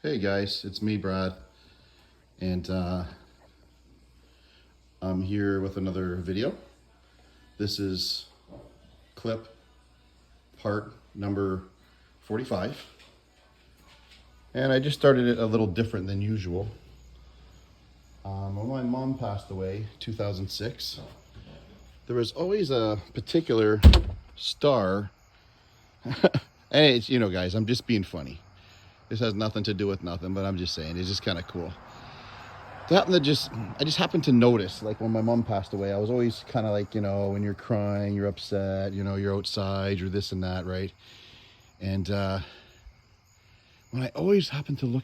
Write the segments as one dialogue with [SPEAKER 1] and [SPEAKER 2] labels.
[SPEAKER 1] Hey guys, it's me, Brad, and I'm here with another video. This is clip part number 45, and I just started it a little different than usual. When my mom passed away, 2006, there was always a particular star, and it's, guys, I'm just being funny. This has nothing to do with nothing, but I'm just saying, it's just kind of cool. I just happened to notice, like when my mom passed away, I was always kind of like, when you're crying, you're upset, you're outside, you're this and that, right? And when I always happen to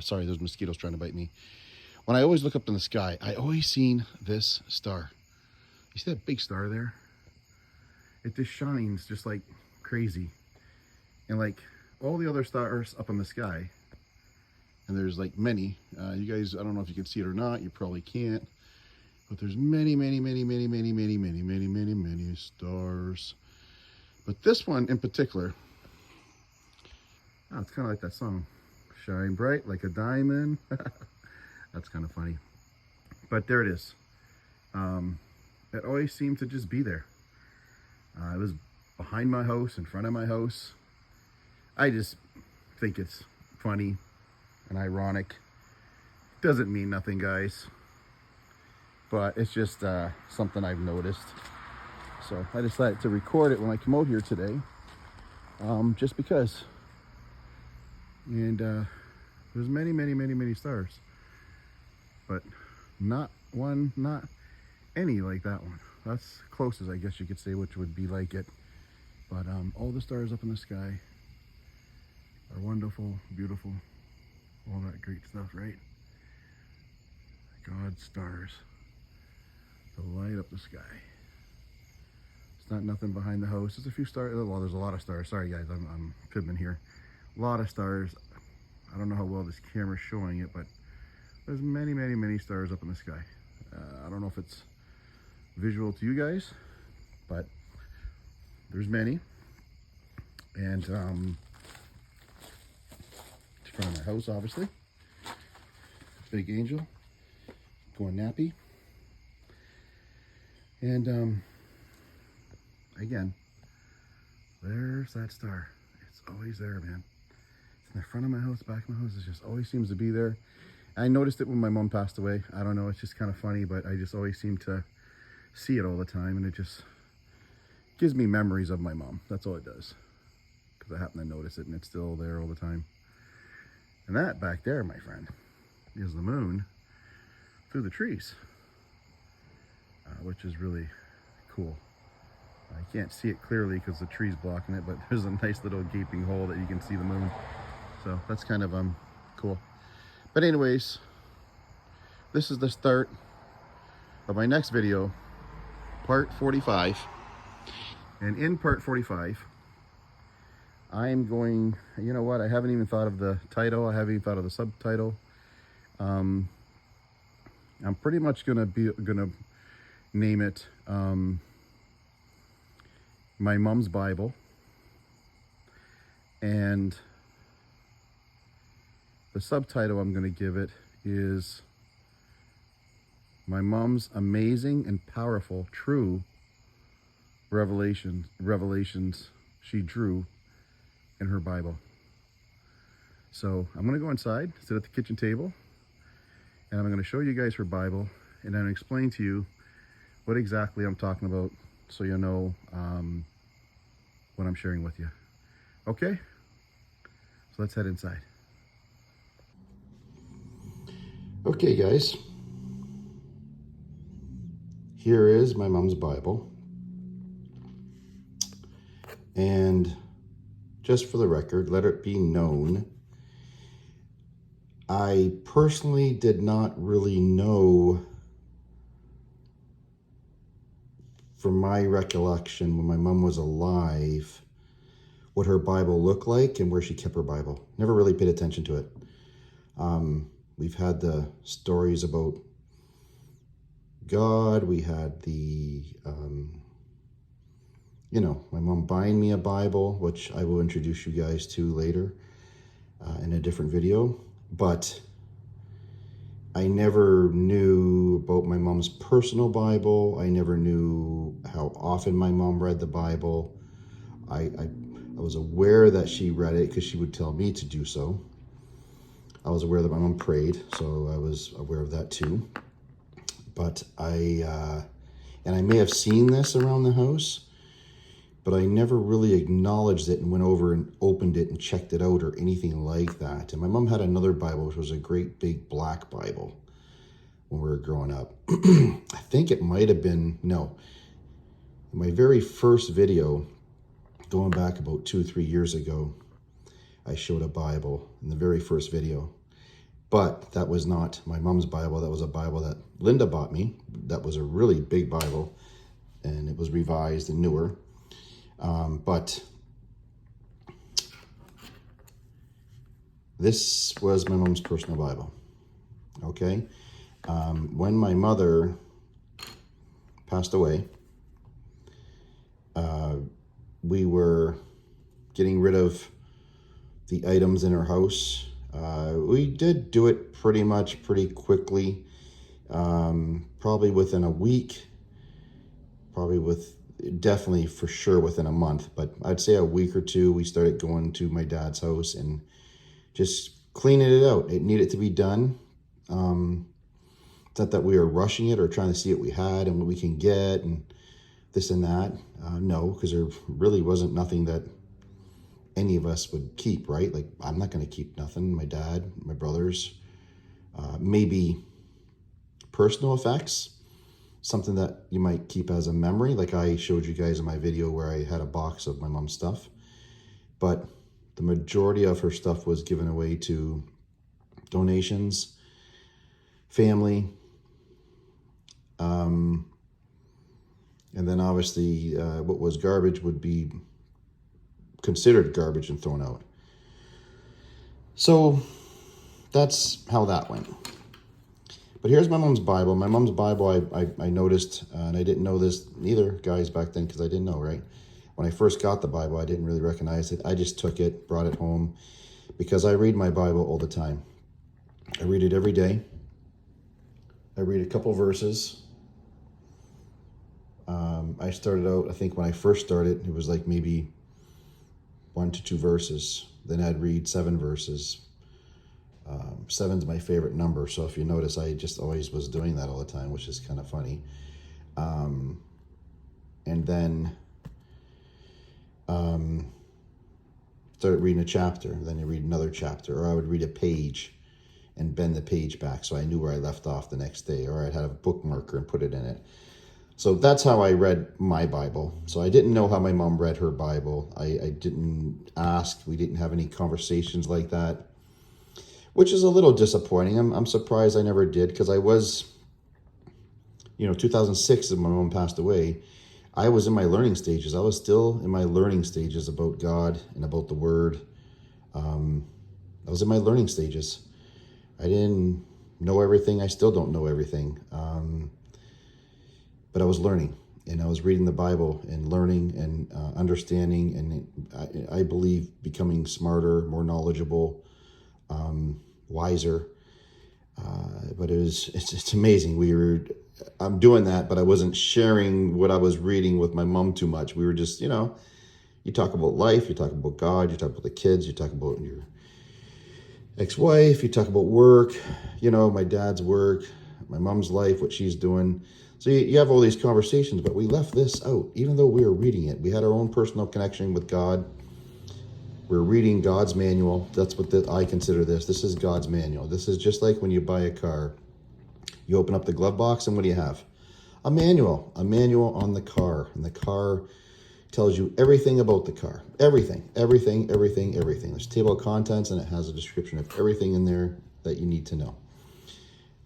[SPEAKER 1] sorry, there's mosquitoes trying to bite me. When I always look up in the sky, I always seen this star. You see that big star there? It just shines just like crazy. And like all the other stars up in the sky, and there's like many, you guys, I don't know if you can see it or not, you probably can't, but there's many stars. But this one in particular, it's kind of like that song, shine bright like a diamond. That's kind of funny, but there it is. It always seemed to just be there. It was behind my house, in front of my house. I just think it's funny and ironic. Doesn't mean nothing, guys, but it's just something I've noticed. So I decided to record it when I come out here today, just because. And there's many stars, but not one, not any like that one. That's close as I guess you could say, which would be like it. But all the stars up in the sky are wonderful, beautiful, all that great stuff, right? God's stars to light up the sky. It's not nothing behind the house. There's a few stars. Well, there's a lot of stars. Sorry guys, I'm fibbing here. A lot of stars. I don't know how well this camera's showing it, but there's many stars up in the sky. I don't know if it's visual to you guys, but there's many. And in front of my house, obviously. Big angel going nappy. And again, there's that star. It's always there, man. It's in the front of my house, back of my house. It just always seems to be there. I noticed it when my mom passed away. I don't know, it's just kind of funny, but I just always seem to see it all the time, and it just gives me memories of my mom. That's all it does, because I happen to notice it, and it's still there all the time. And that back there, my friend, is the moon through the trees, which is really cool. I can't see it clearly because the tree's blocking it, but there's a nice little gaping hole that you can see the moon. So that's kind of cool. But anyways, this is the start of my next video, part 45. And in part 45, I'm going, you know what, I haven't even thought of the title. I haven't even thought of the subtitle. I'm pretty much gonna name it My Mom's Bible, and the subtitle I'm gonna give it is My Mom's Amazing and Powerful True Revelations She Drew in Her Bible. So I'm gonna go inside, sit at the kitchen table, and I'm gonna show you guys her Bible, and then explain to you what exactly I'm talking about, so you know what I'm sharing with you. Okay? So let's head inside. Okay, guys. Here is my mom's Bible. And just for the record, let it be known, I personally did not really know, from my recollection, when my mom was alive, what her Bible looked like and where she kept her Bible. Never really paid attention to it. We've had the stories about God. We had the, my mom buying me a Bible, which I will introduce you guys to later. in a different video, but I never knew about my mom's personal Bible. I never knew how often my mom read the Bible. I was aware that she read it because she would tell me to do so. I was aware that my mom prayed, so I was aware of that too. But and I may have seen this around the house, but I never really acknowledged it and went over and opened it and checked it out or anything like that. And my mom had another Bible, which was a great big black Bible when we were growing up. I think it might have been, no, my very first video, going back about 2 or 3 years ago, I showed a Bible in the very first video. But that was not my mom's Bible. That was a Bible that Linda bought me. That was a really big Bible, and it was revised and newer. But this was my mom's personal Bible, okay? When my mother passed away, we were getting rid of the items in her house. We did do it pretty quickly, probably within a week, definitely for sure within a month, but I'd say a week or two, we started going to my dad's house and just cleaning it out. It needed to be done. It's not that we were rushing it or trying to see what we had and what we can get and this and that. No, because there really wasn't nothing that any of us would keep, right? Like, I'm not going to keep nothing. My dad, my brothers, maybe personal effects, something that you might keep as a memory, like I showed you guys in my video where I had a box of my mom's stuff. But the majority of her stuff was given away to donations, family, and then obviously what was garbage would be considered garbage and thrown out. So that's how that went. But here's my mom's Bible. My mom's Bible, I noticed, and I didn't know this neither, guys, back then, because I didn't know, right? When I first got the Bible, I didn't really recognize it. I just took it, brought it home, because I read my Bible all the time. I read it every day. I read a couple verses. I started out, I think when I first started, it was like maybe 1 to 2 verses. Then I'd read 7 verses. 7's my favorite number, so if you notice, I just always was doing that all the time, which is kind of funny. And then started reading a chapter, then you read another chapter, or I would read a page and bend the page back so I knew where I left off the next day, or I'd have a bookmarker and put it in it. So that's how I read my Bible. So I didn't know how my mom read her Bible. I didn't ask. We didn't have any conversations like that, which is a little disappointing. I'm surprised I never did, because I was, 2006 when my mom passed away, I was in my learning stages. I was still in my learning stages about God and about the Word. I was in my learning stages. I didn't know everything. I still don't know everything. But I was learning, and I was reading the Bible and learning and understanding, and I believe becoming smarter, more knowledgeable, wiser. But it's amazing. I'm doing that, but I wasn't sharing what I was reading with my mom too much. We were just, you talk about life, you talk about God, you talk about the kids, you talk about your ex-wife, you talk about work, my dad's work, my mom's life, what she's doing. So you have all these conversations, but we left this out. Even though we were reading it, we had our own personal connection with God. We're reading God's manual. That's what I consider this. This is God's manual. This is just like when you buy a car. You open up the glove box, and what do you have? A manual on the car. And the car tells you everything about the car. Everything. There's a table of contents, and it has a description of everything in there that you need to know.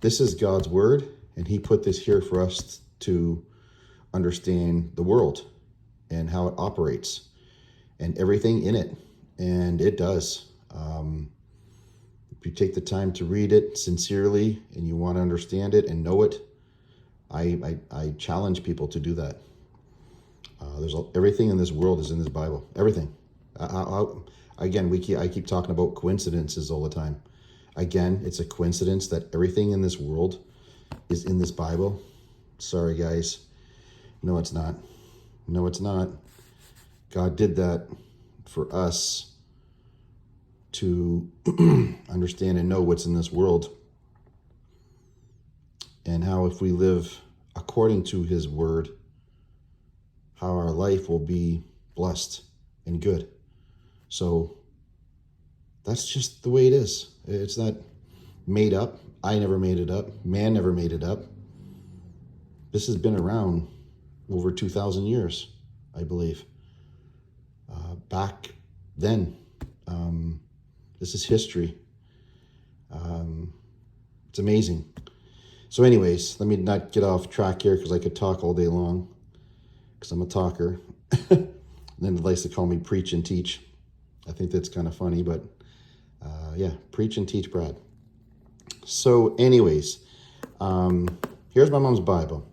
[SPEAKER 1] This is God's Word, and He put this here for us to understand the world and how it operates and everything in it. And it does. If you take the time to read it sincerely and you want to understand it and know it, I challenge people to do that. Everything in this world is in this Bible. Everything. Again, I keep talking about coincidences all the time. Again, it's a coincidence that everything in this world is in this Bible. Sorry, guys. No, it's not. No, it's not. God did that for us to understand and know what's in this world, and how if we live according to his word, how our life will be blessed and good. So that's just the way it is. It's not made up. I never made it up. Man never made it up. This has been around over 2,000 years, I believe. Back then, this is history. It's amazing. So anyways, let me not get off track here because I could talk all day long because I'm a talker. And then it likes to call me preach and teach. I think that's kind of funny, but yeah, preach and teach, Brad. So anyways, here's my mom's Bible.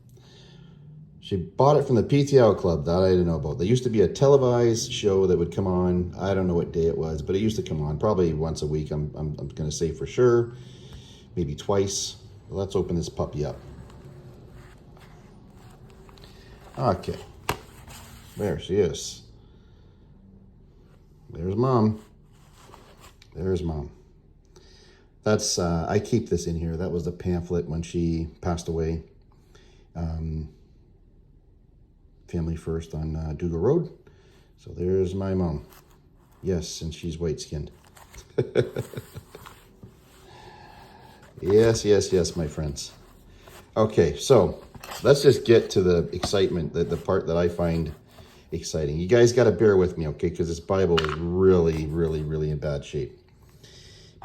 [SPEAKER 1] She bought it from the PTL club that I didn't know about. There used to be a televised show that would come on. I don't know what day it was, but it used to come on probably once a week. I'm going to say for sure, maybe twice. Well, let's open this puppy up. Okay, there she is. There's mom. There's mom. That's I keep this in here. That was the pamphlet when she passed away. Family First on Dougal Road. So there's my mom. Yes, and she's white-skinned. Yes, my friends. Okay, so let's just get to the excitement, the part that I find exciting. You guys got to bear with me, okay? Because this Bible is really in bad shape.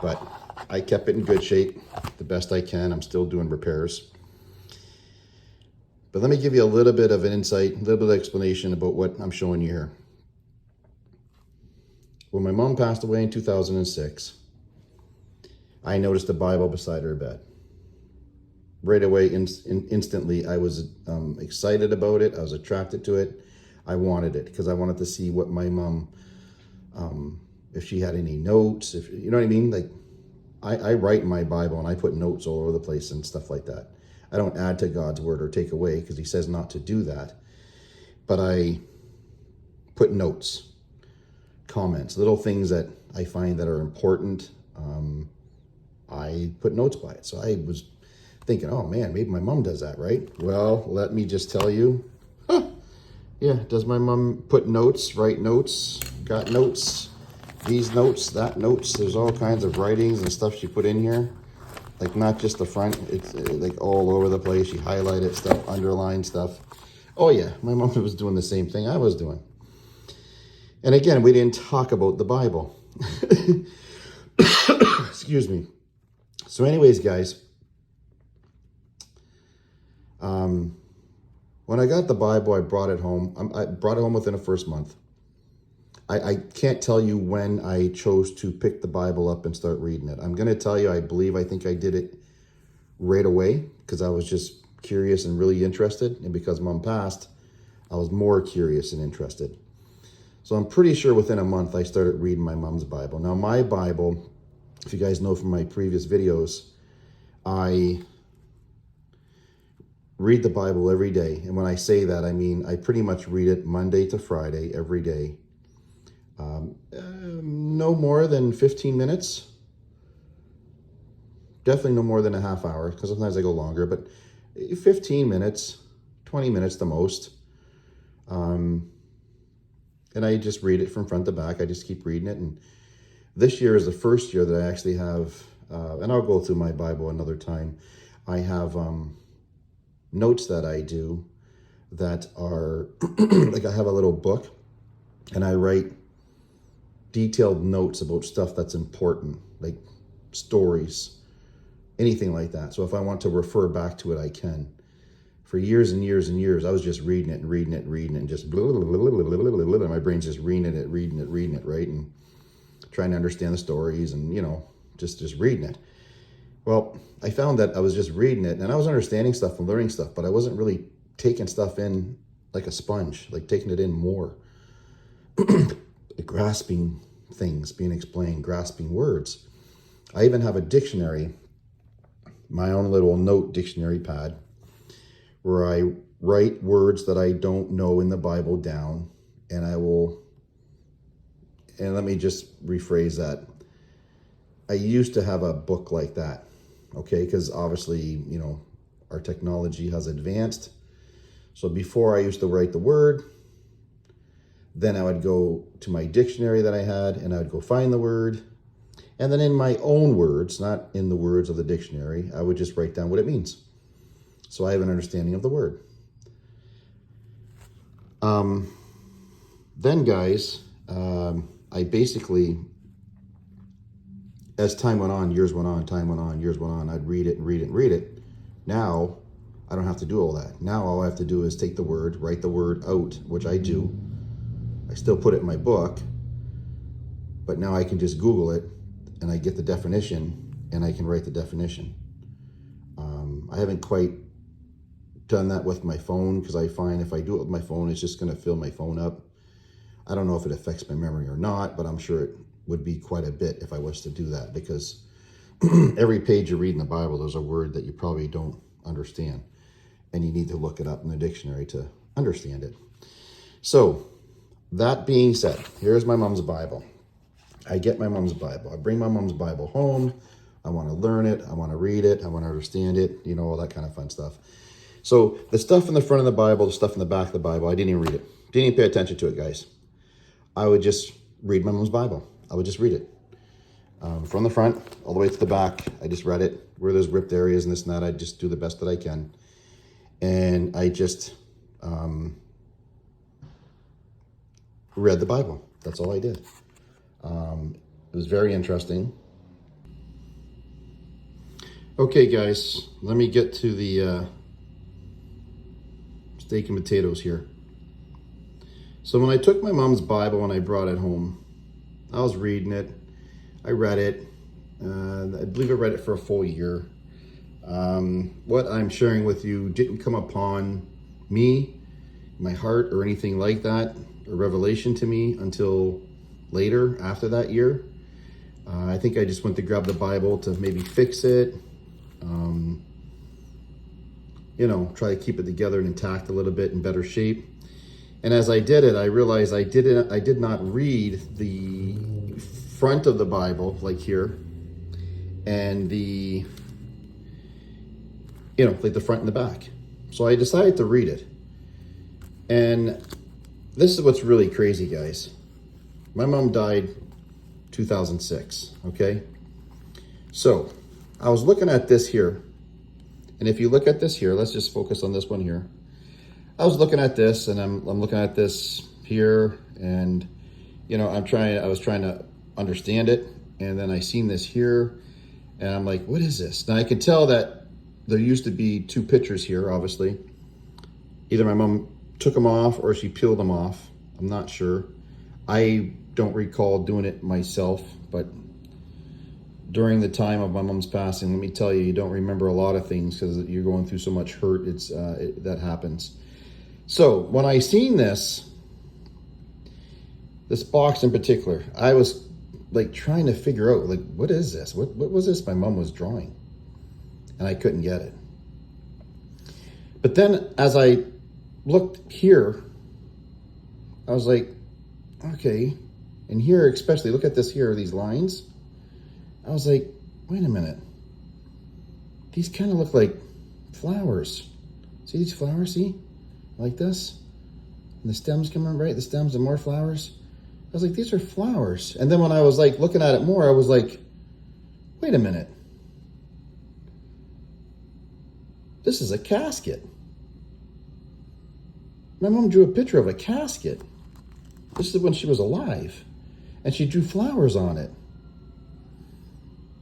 [SPEAKER 1] But I kept it in good shape the best I can. I'm still doing repairs. But let me give you a little bit of an insight, a little bit of explanation about what I'm showing you here. When my mom passed away in 2006, I noticed the Bible beside her bed. Right away, instantly, I was excited about it. I was attracted to it. I wanted it because I wanted to see what my mom, if she had any notes, if you know what I mean? Like, I write in my Bible and I put notes all over the place and stuff like that. I don't add to God's word or take away because he says not to do that. But I put notes, comments, little things that I find that are important. I put notes by it. So I was thinking, oh man, maybe my mom does that, right? Well, let me just tell you. Yeah, does my mom put notes, write notes, got notes, these notes, that notes? There's all kinds of writings and stuff she put in here. Like not just the front, it's like all over the place. She highlighted stuff, underlined stuff. Oh yeah, my mom was doing the same thing I was doing. And again, we didn't talk about the Bible. Excuse me. So anyways, guys, when I got the Bible, I brought it home. I brought it home within the first month. I can't tell you when I chose to pick the Bible up and start reading it. I'm going to tell you, I think I did it right away because I was just curious and really interested. And because Mom passed, I was more curious and interested. So I'm pretty sure within a month, I started reading my mom's Bible. Now, my Bible, if you guys know from my previous videos, I read the Bible every day. And when I say that, I mean, I pretty much read it Monday to Friday, every day. No more than 15 minutes. Definitely no more than a half hour, because sometimes I go longer, but 15 minutes, 20 minutes the most. And I just read it from front to back. I just keep reading it. And this year is the first year that I actually have, and I'll go through my Bible another time. I have notes that I do that are, like I have a little book and I write detailed notes about stuff that's important, like stories, anything like that. So if I want to refer back to it, I can. For years and years and years, I was just reading it, and just blah, blah, blah, blah, blah, blah, blah, blah. My brain's just reading it, right? And trying to understand the stories and, just reading it. Well, I found that I was just reading it and I was understanding stuff and learning stuff, but I wasn't really taking stuff in like a sponge, like taking it in more. grasping things being explained, grasping words. I even have a dictionary, my own little note dictionary pad, where I write words that I don't know in the Bible down, and let me just rephrase that. I used to have a book like that, okay? Because obviously, our technology has advanced. So before I used to write the word, then I would go to my dictionary that I had, and I would go find the word. And then in my own words, not in the words of the dictionary, I would just write down what it means. So I have an understanding of the word. Then, guys, I basically, as time went on, years went on, time went on, years went on, I'd read it and read it and read it. Now, I don't have to do all that. Now, all I have to do is take the word, write the word out, which I do. I still put it in my book, but now I can just Google it, and I get the definition, and I can write the definition. I haven't quite done that with my phone, because I find if I do it with my phone, it's just going to fill my phone up. I don't know if it affects my memory or not, but I'm sure it would be quite a bit if I was to do that, because every page you read in the Bible, there's a word that you probably don't understand, and you need to look it up in the dictionary to understand it. So, that being said, here's my mom's Bible. I get my mom's Bible. I bring my mom's Bible home. I want to learn it. I want to read it. I want to understand it. All that kind of fun stuff. So the stuff in the front of the Bible, the stuff in the back of the Bible, I didn't even read it. Didn't even pay attention to it, guys. I would just read my mom's Bible. I would just read it. From the front all the way to the back, I just read it. Where there's ripped areas and this and that, I just do the best that I can. And I just read the Bible. That's all I did. It was very interesting. Okay, guys, let me get to the steak and potatoes here. So when I took my mom's Bible and I brought it home, I was reading it. I read it. I believe I read it for a full year. What I'm sharing with you didn't come upon me, my heart, or anything like that, a revelation to me until later, after that year. I think I just went to grab the Bible to maybe fix it, try to keep it together and intact a little bit in better shape. And as I did it, I realized I did not read the front of the Bible, like here, and the front and the back. So I decided to read it. And this is what's really crazy, guys. My mom died 2006, okay? So I was looking at this here. And if you look at this here, let's just focus on this one here. I was looking at this, and I'm looking at this here, and I was trying to understand it, and then I seen this here, and I'm like, what is this? Now I can tell that there used to be two pictures here, obviously. Either my mom took them off or she peeled them off. I'm not sure. I don't recall doing it myself, but during the time of my mom's passing, let me tell you, you don't remember a lot of things because you're going through so much hurt. That happens. So when I seen this box in particular, I was like trying to figure out, like, what is this? What was this my mom was drawing? And I couldn't get it. But then as I looked here, I was like, okay. And here especially, look at this here, these lines. I was like, wait a minute. These kind of look like flowers. See these flowers, see? Like this? And the stems coming, right? The stems and more flowers. I was like, these are flowers. And then when I was like looking at it more, I was like, wait a minute. This is a casket. My mom drew a picture of a casket. This is when she was alive. And she drew flowers on it.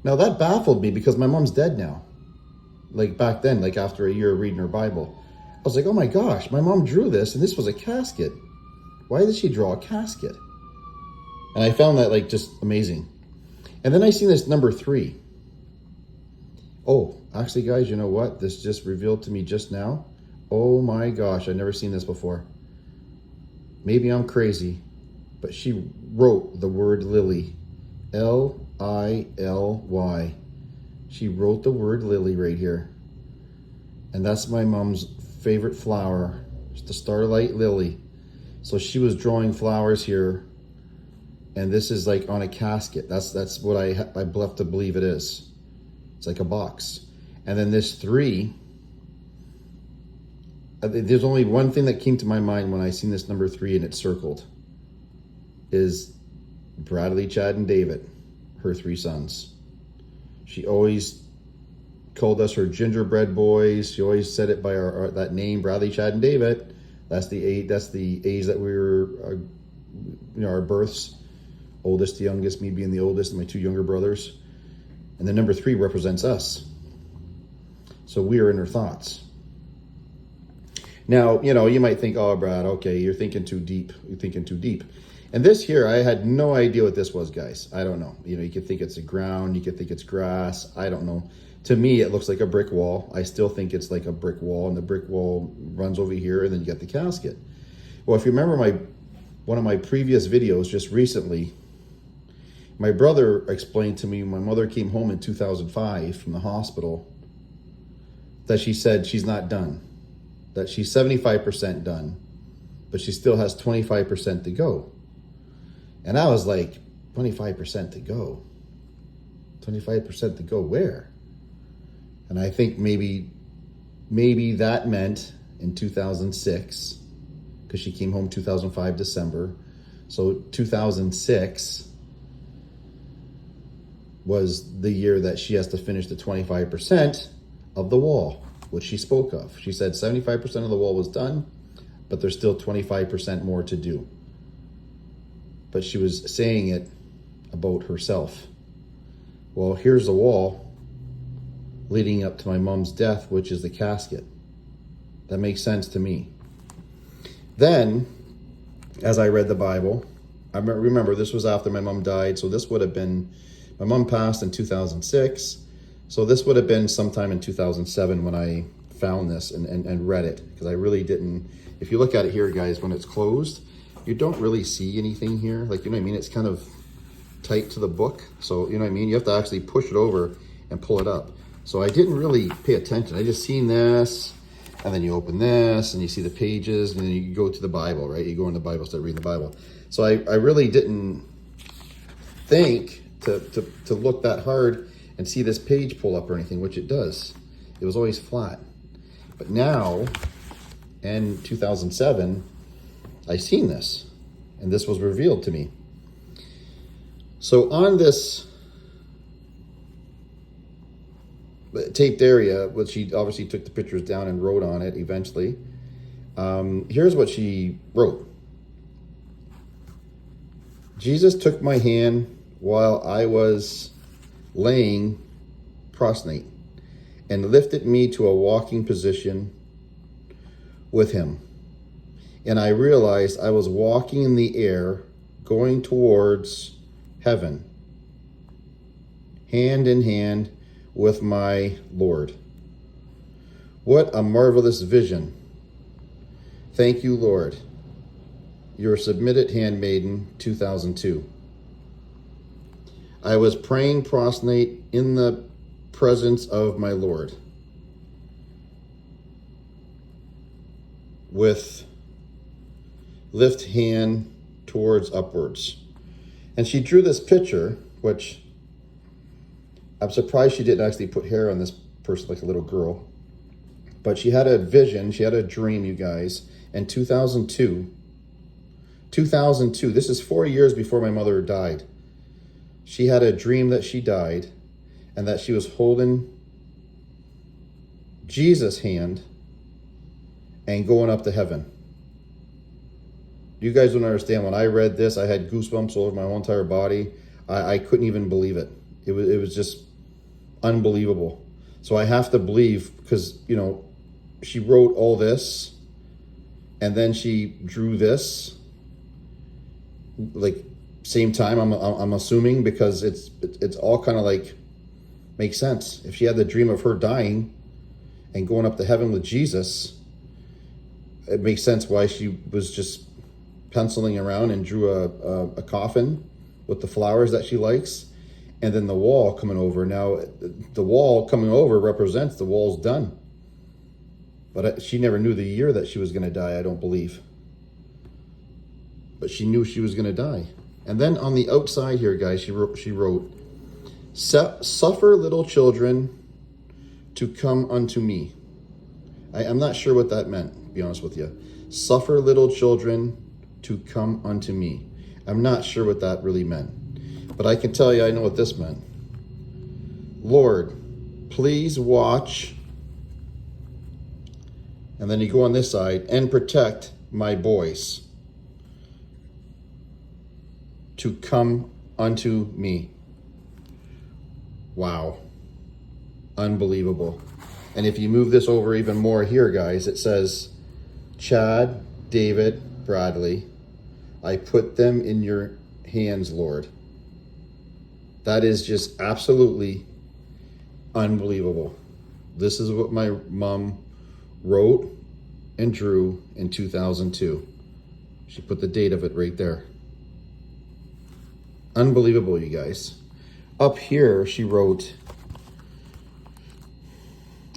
[SPEAKER 1] Now that baffled me because my mom's dead now. Like back then, like after a year of reading her Bible. I was like, oh my gosh, my mom drew this and this was a casket. Why did she draw a casket? And I found that like just amazing. And then I seen this number 3. Oh, actually guys, you know what? This just revealed to me just now. Oh my gosh, I've never seen this before. Maybe I'm crazy, but she wrote the word Lily, Lily. She wrote the word Lily right here. And that's my mom's favorite flower. It's the starlight lily. So she was drawing flowers here, and this is like on a casket. That's what I left to believe it is. It's like a box. And then this 3, there's only one thing that came to my mind when I seen this number 3 and it's circled, is Bradley, Chad, and David, her 3 sons. She always called us her gingerbread boys. She always said it by that name, Bradley, Chad, and David. That's the age that we were, our births. Oldest to youngest, me being the oldest, and my 2 younger brothers. And the number 3 represents us. So we are in her thoughts. Now, you might think, oh, Brad, okay, you're thinking too deep. You're thinking too deep. And this here, I had no idea what this was, guys. I don't know. You could think it's the ground. You could think it's grass. I don't know. To me, it looks like a brick wall. I still think it's like a brick wall, and the brick wall runs over here, and then you get the casket. Well, if you remember one of my previous videos just recently, my brother explained to me when my mother came home in 2005 from the hospital that she said she's not done, that she's 75% done, but she still has 25% to go. And I was like, 25% to go? 25% to go where? And I think maybe that meant in 2006, because she came home 2005 December. So 2006 was the year that she has to finish the 25% of the wall, which she spoke of. She said 75% of the wall was done, but there's still 25% more to do. But she was saying it about herself. Well, here's the wall leading up to my mom's death, which is the casket. That makes sense to me. Then, as I read the Bible, I remember this was after my mom died, so this would have been, my mom passed in 2006, so this would have been sometime in 2007 when I found this and read it, because I really didn't. If you look at it here, guys, when it's closed, you don't really see anything here. Like, you know what I mean? It's kind of tight to the book, so you know what I mean? You have to actually push it over and pull it up. So I didn't really pay attention. I just seen this, and then you open this, and you see the pages, and then you go to the Bible, right? You go in the Bible, start reading the Bible. So I really didn't think to look that hard and see this page pull up or anything, which it does. It was always flat. But now, in 2007, I seen this, and this was revealed to me. So on this taped area, which she obviously took the pictures down and wrote on it eventually, here's what she wrote. Jesus took my hand while I was laying prostrate and lifted me to a walking position with him. And I realized I was walking in the air, going towards heaven, hand in hand with my Lord. What a marvelous vision. Thank you, Lord. Your submitted handmaiden, 2002. I was praying prostrate in the presence of my Lord, with lift hand towards upwards. And she drew this picture, which I'm surprised she didn't actually put hair on this person like a little girl. But she had a vision, she had a dream, you guys, in 2002. 2002, this is 4 years before my mother died. She had a dream that she died and that she was holding Jesus' hand and going up to heaven. You guys don't understand. When I read this, I had goosebumps all over my whole entire body. I couldn't even believe it. It was just unbelievable. So I have to believe, because, you know, she wrote all this and then she drew this, like, same time, I'm assuming, because it's all kind of like makes sense. If she had the dream of her dying and going up to heaven with Jesus, it makes sense why she was just penciling around and drew a coffin with the flowers that she likes, and then the wall coming over. Now, the wall coming over represents the wall's done. But she never knew the year that she was going to die, I don't believe. But she knew she was going to die. And then on the outside here, guys, she wrote, "Suffer little children to come unto me." I'm not sure what that meant, to be honest with you. Suffer little children to come unto me. I'm not sure what that really meant. But I can tell you, I know what this meant. Lord, please watch. And then you go on this side, and protect my boys to come unto me. Wow. Unbelievable. And if you move this over even more here, guys, it says, Chad, David, Bradley, I put them in your hands, Lord. That is just absolutely unbelievable. This is what my mom wrote and drew in 2002. She put the date of it right there. Unbelievable, you guys. Up here, she wrote,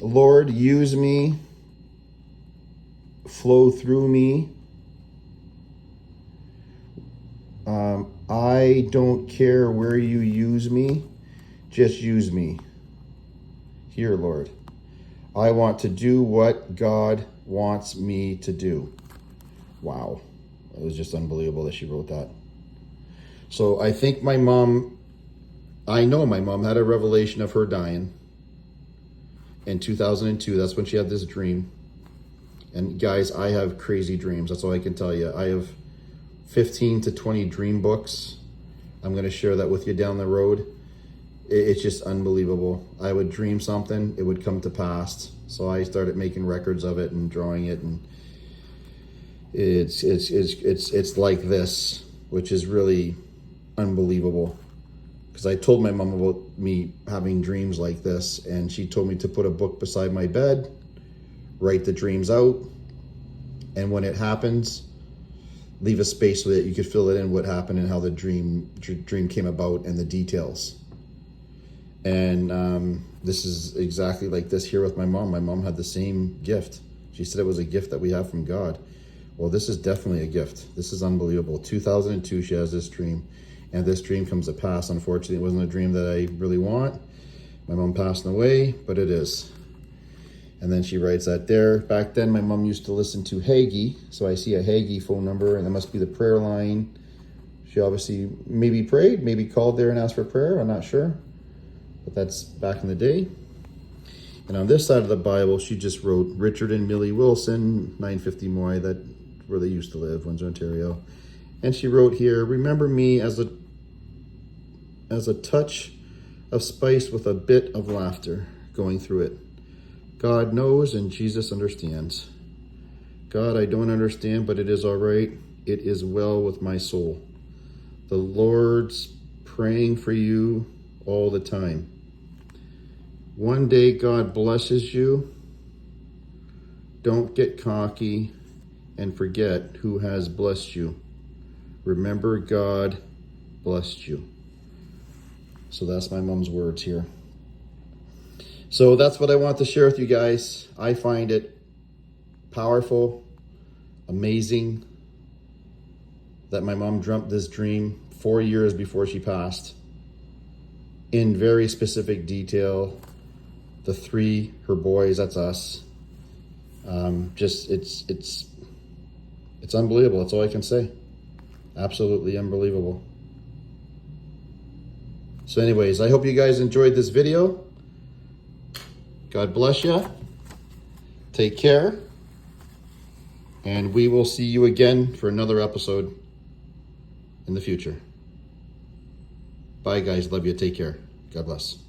[SPEAKER 1] Lord, use me, flow through me. I don't care where you use me, just use me. Here, Lord. I want to do what God wants me to do. Wow. It was just unbelievable that she wrote that. So I think I know my mom had a revelation of her dying in 2002. That's when she had this dream. And guys, I have crazy dreams. That's all I can tell you. I have 15 to 20 dream books. I'm going to share that with you down the road. It's just unbelievable. I would dream something, it would come to pass. So I started making records of it and drawing it, and it's like this, which is really unbelievable. Because I told my mom about me having dreams like this, and she told me to put a book beside my bed, write the dreams out, and when it happens, leave a space so that you could fill it in what happened and how the dream came about and the details. And this is exactly like this here with my mom. My mom had the same gift. She said it was a gift that we have from God. Well, this is definitely a gift. This is unbelievable. 2002, she has this dream. And this dream comes to pass. Unfortunately, it wasn't a dream that I really want. My mom passed away, but it is. And then she writes that there. Back then, my mom used to listen to Hagee. So I see a Hagee phone number, and that must be the prayer line. She obviously maybe prayed, maybe called there and asked for prayer. I'm not sure. But that's back in the day. And on this side of the Bible, she just wrote Richard and Millie Wilson, 950 Moy, that where they used to live, Windsor, Ontario. And she wrote here, remember me as a touch of spice with a bit of laughter going through it. God knows and Jesus understands. God, I don't understand, but it is all right. It is well with my soul. The Lord's praying for you all the time. One day God blesses you. Don't get cocky and forget who has blessed you. Remember God blessed you. So that's my mom's words here. So that's what I want to share with you guys. I find it powerful, amazing that my mom dreamt this dream 4 years before she passed in very specific detail. The three, her boys, that's us. It's unbelievable. That's all I can say. Absolutely unbelievable. So anyways, I hope you guys enjoyed this video. God bless you. Take care. And we will see you again for another episode in the future. Bye, guys. Love you. Take care. God bless.